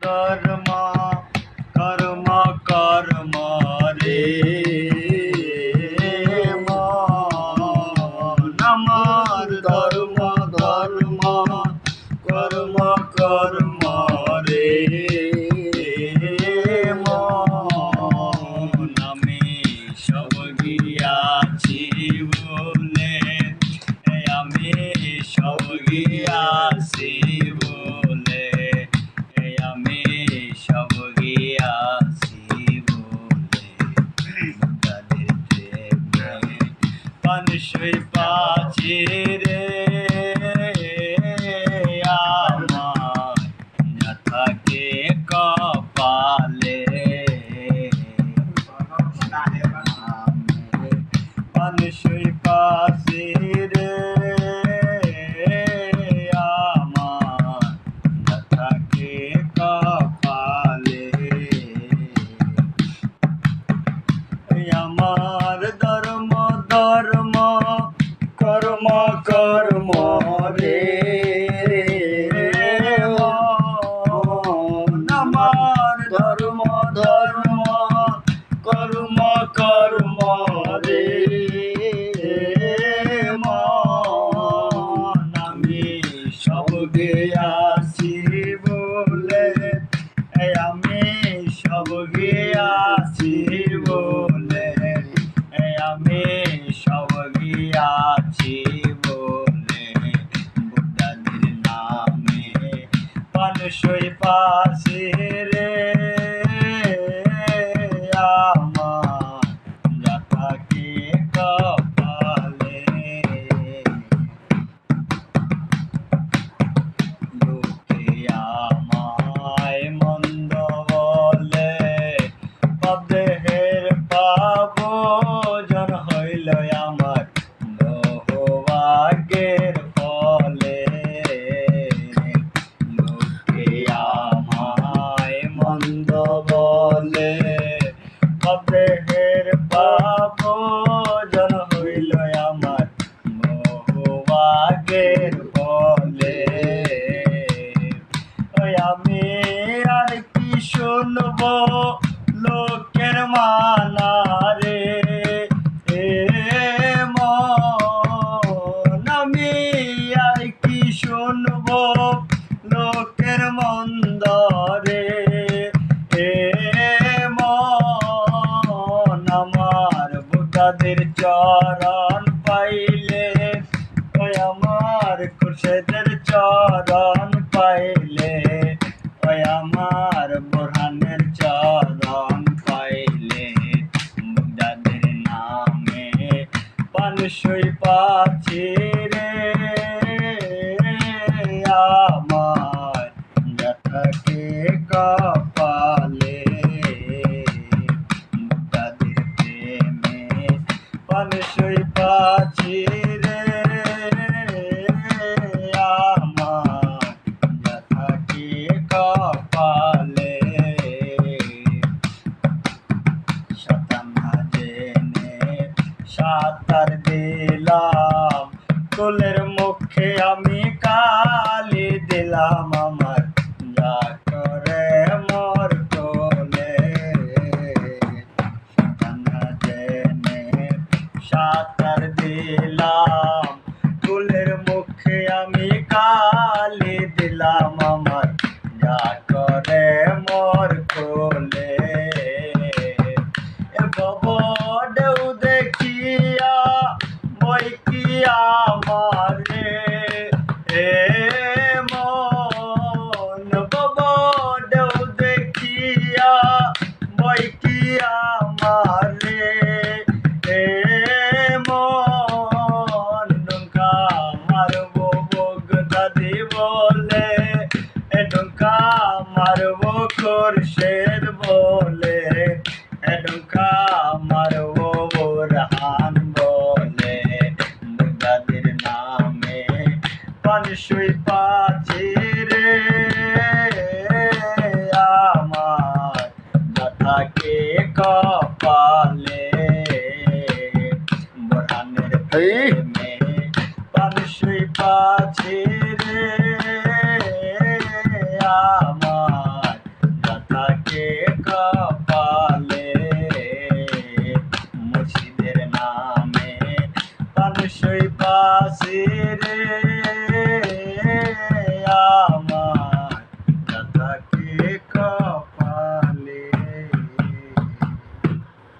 কর্ম কর্ম কর্ম রে মন আমার ধর্ম ধর্ম কর্ম কর্ম রে মন আমি সব গিয়াছি বলে আমি সব গিয়াছি বলে আমি সব গিয়াছি বলে তাদের প্রেমে মানুষই পাছি রে আমার না থাকে কপালে মানুষই পাছি রে আমার না থাকে কপালে আমার ধর্ম ধর্ম কর্ম কর্ম রে আমার ধর্ম ধর্ম কর্ম কর্ম রে মন আমি সব গিয়াছি বলে আমি সব গিয়াছি বলে আমি সব গিয়াছি বলে বুদ্ধাদের নামে মানুষই পাছি রে আমার যা থাকে কপালে লোকে আমায় মন্দ বলে দেহের পাবো জন হইল আমার বহুভাগ্যের ফলে লোকে আমায় মন্দ বলে দেহের পাবো জন হইল আমার বহুভাগ্যের ফলে আমি আর কি শুনবো লোকের মানা রে মন আমি আর কি শুনবো লোকের মন্দ রে মন আমার বুদ্ধাদের চরণ পাইলে ওই আমার খুরশেদের চরণ পাইলে ওই আমার বোরহানের চরণ পাইলে বুদ্ধাদের নামে মানুষই পাছি রে আমার যা থাকে কপালে বুদ্ধাদের প্রেমে মানুষই পাছি রে আমার যা থাকে কপালে সাতান্না জেনে সাঁতার দিলাম কোলের মুখে আমি কালি দিলাম আমার যা করে মোর কোলে সাতান্না জেনে সাঁতার দিলাম কোলের মুখে আমি কালি দিলাম আমার যা করে মোর কোলে ঢেউ দেখিয়া বই কি আমারে মন ঢেউ দেখিয়া বই কি আমারে মন ডুঙ্কা মারবো বগদাদি বলে ডুঙ্কা মারবো খুরশেদ বলে ডুঙ্কা মারবো বোরহান বলে বুদ্ধাদের নামে মানুষই পাছি রে আমার যা থাকে কপালে বোরহানের প্রেমে মানুষই পাছি রে আমার কপালে